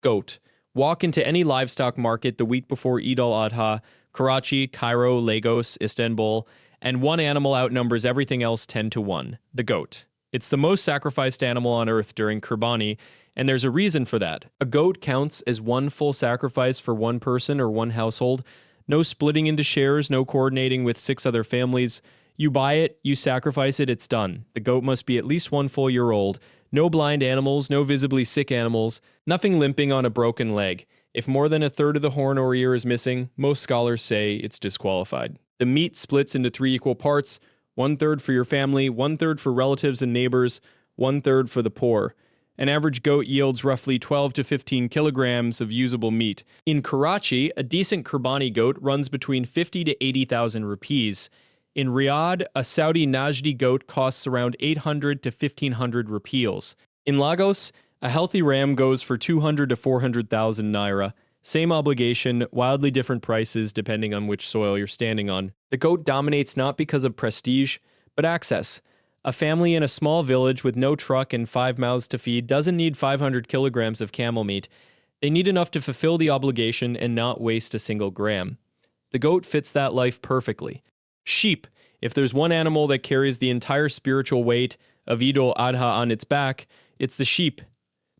Goat. Walk into any livestock market the week before Eid al-Adha, Karachi, Cairo, Lagos, Istanbul, and one animal outnumbers everything else 10 to 1, the goat. It's the most sacrificed animal on earth during Qurbani, and there's a reason for that. A goat counts as one full sacrifice for one person or one household. No splitting into shares, no coordinating with 6 other families. You buy it, you sacrifice it, it's done. The goat must be at least 1 full year old. No blind animals, no visibly sick animals, nothing limping on a broken leg. If more than a third of the horn or ear is missing, most scholars say it's disqualified. The meat splits into 3 equal parts, 1/3 for your family, 1/3 for relatives and neighbors, 1/3 for the poor. An average goat yields roughly 12 to 15 kilograms of usable meat. In Karachi, a decent Qurbani goat runs between 50 to 80,000 rupees. In Riyadh, a Saudi Najdi goat costs around 800 to 1500 rupees. In Lagos, a healthy ram goes for 200 to 400,000 naira. Same obligation, wildly different prices depending on which soil you're standing on. The goat dominates not because of prestige, but access. A family in a small village with no truck and 5 mouths to feed doesn't need 500 kilograms of camel meat. They need enough to fulfill the obligation and not waste a single gram. The goat fits that life perfectly. Sheep. If there's one animal that carries the entire spiritual weight of Eid al-Adha on its back, it's the sheep.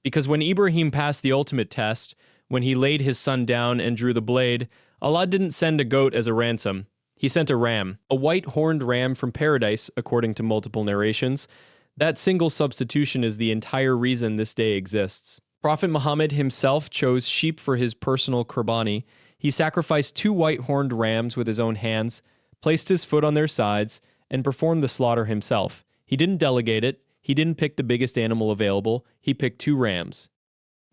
Because when Ibrahim passed the ultimate test, when he laid his son down and drew the blade, Allah didn't send a goat as a ransom. He sent a ram, a white-horned ram from paradise, according to multiple narrations. That single substitution is the entire reason this day exists. Prophet Muhammad himself chose sheep for his personal Qurbani. He sacrificed 2 white-horned rams with his own hands, placed his foot on their sides, and performed the slaughter himself. He didn't delegate it. He didn't pick the biggest animal available. He picked 2 rams.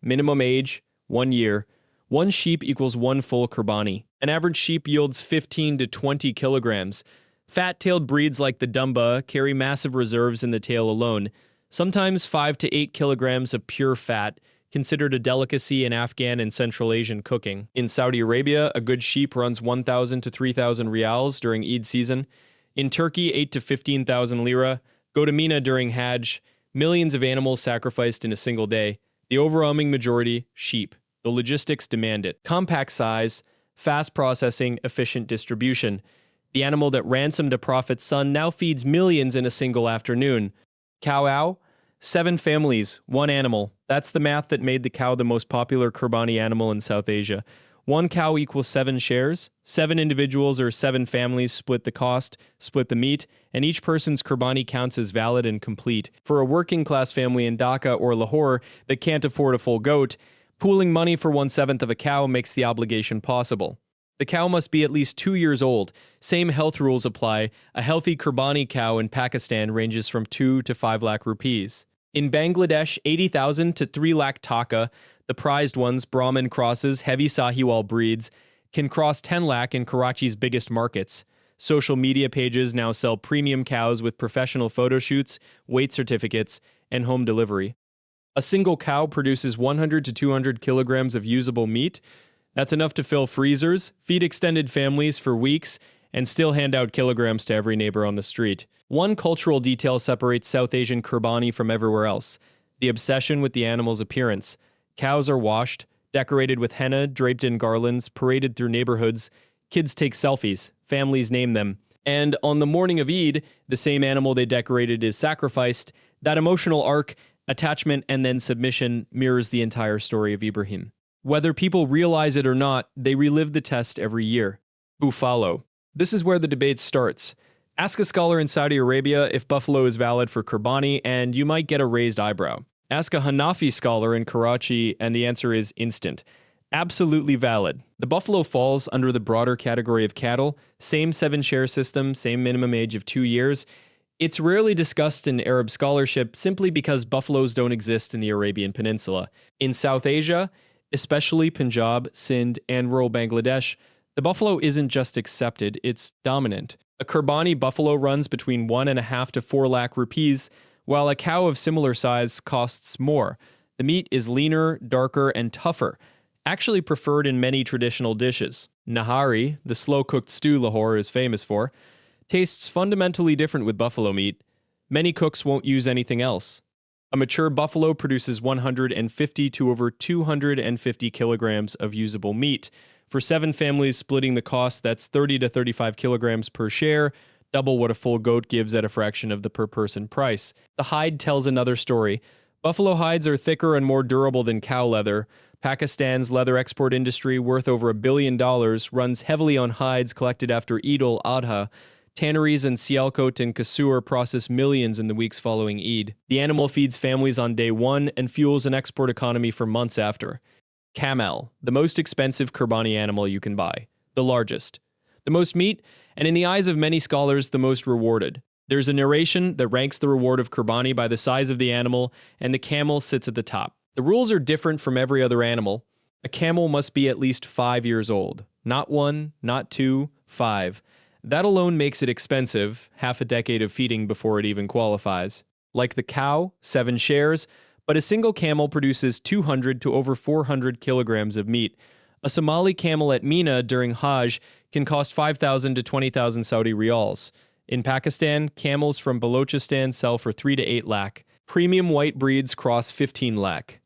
Minimum age, 1 year. 1 sheep equals 1 full Qurbani. An average sheep yields 15 to 20 kilograms. Fat-tailed breeds like the Dumba carry massive reserves in the tail alone. Sometimes 5 to 8 kilograms of pure fat, considered a delicacy in Afghan and Central Asian cooking. In Saudi Arabia, a good sheep runs 1,000 to 3,000 rials during Eid season. In Turkey, 8 to 15,000 lira. Go to Mina during Hajj. Millions of animals sacrificed in a single day. The overwhelming majority, sheep. The logistics demand it. Compact size, fast processing, efficient distribution. The animal that ransomed a prophet's son now feeds millions in a single afternoon. Cow, 7 families, 1 animal. That's the math that made the cow the most popular Qurbani animal in South Asia. 1 cow equals 7 shares. 7 individuals or 7 families split the cost, split the meat, and each person's Qurbani counts as valid and complete. For a working-class family in Dhaka or Lahore that can't afford a full goat, pooling money for 1/7 of a cow makes the obligation possible. The cow must be at least 2 years old. Same health rules apply. A healthy Qurbani cow in Pakistan ranges from 2 to 5 lakh rupees. In Bangladesh, 80,000 to 3 lakh taka, the prized ones, Brahman crosses, heavy Sahiwal breeds, can cross 10 lakh in Karachi's biggest markets. Social media pages now sell premium cows with professional photo shoots, weight certificates, and home delivery. A single cow produces 100 to 200 kilograms of usable meat. That's enough to fill freezers, feed extended families for weeks, and still hand out kilograms to every neighbor on the street. One cultural detail separates South Asian Qurbani from everywhere else: the obsession with the animal's appearance. Cows are washed, decorated with henna, draped in garlands, paraded through neighborhoods. Kids take selfies, families name them. And on the morning of Eid, the same animal they decorated is sacrificed. That emotional arc, attachment, and then submission mirrors the entire story of Ibrahim. Whether people realize it or not, they relive the test every year. Buffalo. This is where the debate starts. Ask a scholar in Saudi Arabia if buffalo is valid for Qurbani, and you might get a raised eyebrow. Ask a Hanafi scholar in Karachi, and the answer is instant. Absolutely valid. The buffalo falls under the broader category of cattle, same 7-share system, same minimum age of 2 years. It's rarely discussed in Arab scholarship simply because buffaloes don't exist in the Arabian Peninsula. In South Asia, especially Punjab, Sindh, and rural Bangladesh, the buffalo isn't just accepted, it's dominant. A Qurbani buffalo runs between 1.5 to 4 lakh rupees, while a cow of similar size costs more. The meat is leaner, darker, and tougher, actually preferred in many traditional dishes. Nahari, the slow-cooked stew Lahore is famous for, tastes fundamentally different with buffalo meat. Many cooks won't use anything else. A mature buffalo produces 150 to over 250 kilograms of usable meat. For 7 families splitting the cost, that's 30 to 35 kilograms per share, double what a full goat gives at a fraction of the per person price. The hide tells another story. Buffalo hides are thicker and more durable than cow leather. Pakistan's leather export industry, worth over $1 billion, runs heavily on hides collected after Eid al-Adha. Tanneries in Sialkot and Kasur process millions in the weeks following Eid. The animal feeds families on day one and fuels an export economy for months after. Camel, the most expensive Qurbani animal you can buy. The largest. The most meat, and in the eyes of many scholars, the most rewarded. There's a narration that ranks the reward of Qurbani by the size of the animal, and the camel sits at the top. The rules are different from every other animal. A camel must be at least 5 years old. Not 1, not 2, 5. That alone makes it expensive, half a decade of feeding before it even qualifies. Like the cow, 7 shares, but a single camel produces 200 to over 400 kilograms of meat. A Somali camel at Mina during Hajj can cost 5,000 to 20,000 Saudi riyals. In Pakistan, camels from Balochistan sell for 3 to 8 lakh. Premium white breeds cross 15 lakh.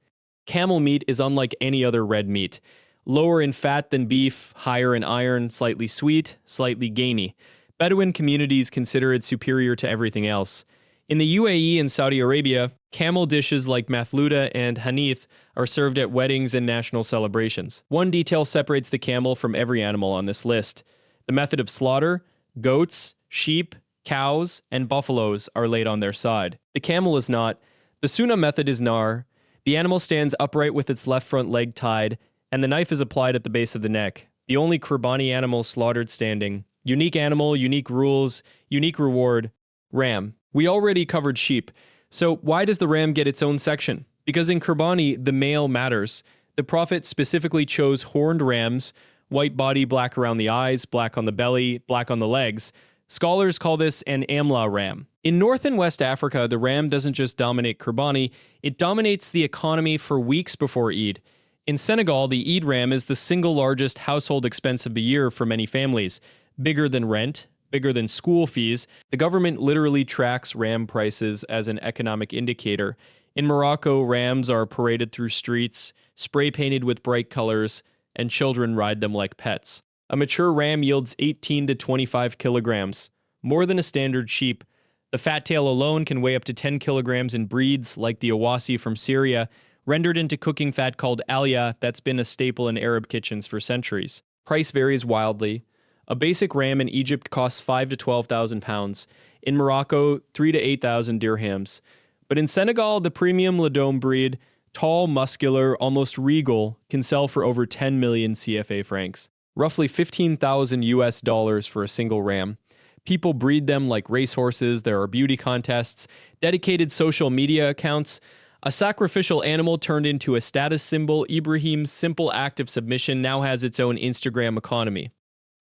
Camel meat is unlike any other red meat. Lower in fat than beef, higher in iron, slightly sweet, slightly gamey. Bedouin communities consider it superior to everything else. In the UAE and Saudi Arabia, camel dishes like mathluda and hanith are served at weddings and national celebrations. One detail separates the camel from every animal on this list. The method of slaughter: goats, sheep, cows, and buffaloes are laid on their side. The camel is not. The sunnah method is nar. The animal stands upright with its left front leg tied, and the knife is applied at the base of the neck. The only Qurbani animal slaughtered standing. Unique animal, unique rules, unique reward. Ram. We already covered sheep. So why does the ram get its own section? Because in Qurbani, the male matters. The Prophet specifically chose horned rams, white body, black around the eyes, black on the belly, black on the legs. Scholars call this an Amla ram. In North and West Africa, the ram doesn't just dominate Qurbani, it dominates the economy for weeks before Eid. In Senegal, the Eid ram is the single largest household expense of the year for many families. Bigger than rent, bigger than school fees. The government literally tracks ram prices as an economic indicator. In Morocco, rams are paraded through streets, spray painted with bright colors, and children ride them like pets. A mature ram yields 18 to 25 kilograms, more than a standard sheep. The fat tail alone can weigh up to 10 kilograms in breeds like the Awasi from Syria, rendered into cooking fat called alia that's been a staple in Arab kitchens for centuries. Price varies wildly. A basic ram in Egypt costs 5 to 12,000 pounds. In Morocco, 3 to 8,000 dirhams. But in Senegal, the premium Ladome breed, tall, muscular, almost regal, can sell for over 10 million CFA francs. Roughly 15,000 US dollars for a single ram. People breed them like racehorses, there are beauty contests, dedicated social media accounts. A sacrificial animal turned into a status symbol, Ibrahim's simple act of submission now has its own Instagram economy.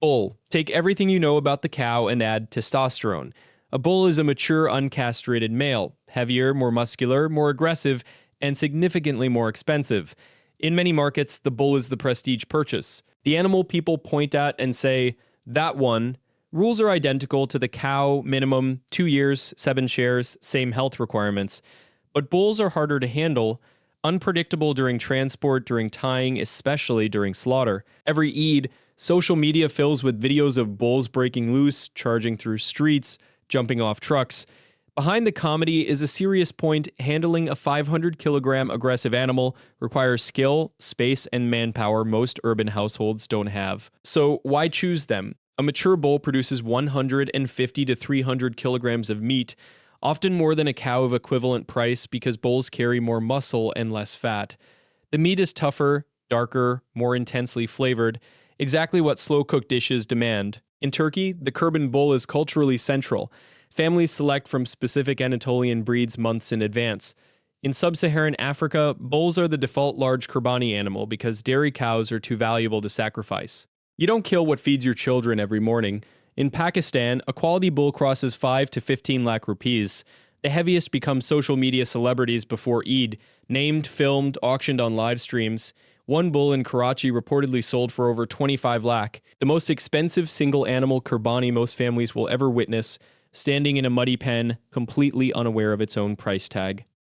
Bull. Take everything you know about the cow and add testosterone. A bull is a mature, uncastrated male, heavier, more muscular, more aggressive, and significantly more expensive. In many markets, the bull is the prestige purchase. The animal people point at and say, that one. Rules are identical to the cow, minimum 2 years, 7 shares, same health requirements. But bulls are harder to handle, unpredictable during transport, during tying, especially during slaughter. Every Eid, social media fills with videos of bulls breaking loose, charging through streets, jumping off trucks. Behind the comedy is a serious point: handling a 500-kilogram aggressive animal requires skill, space, and manpower most urban households don't have. So why choose them? A mature bull produces 150 to 300 kilograms of meat, often more than a cow of equivalent price because bulls carry more muscle and less fat. The meat is tougher, darker, more intensely flavored, exactly what slow-cooked dishes demand. In Turkey, the Kurban bull is culturally central. Families select from specific Anatolian breeds months in advance. In sub-Saharan Africa, bulls are the default large Qurbani animal because dairy cows are too valuable to sacrifice. You don't kill what feeds your children every morning. In Pakistan, a quality bull crosses 5 to 15 lakh rupees. The heaviest become social media celebrities before Eid, named, filmed, auctioned on live streams. One bull in Karachi reportedly sold for over 25 lakh, the most expensive single animal Qurbani most families will ever witness, standing in a muddy pen, completely unaware of its own price tag.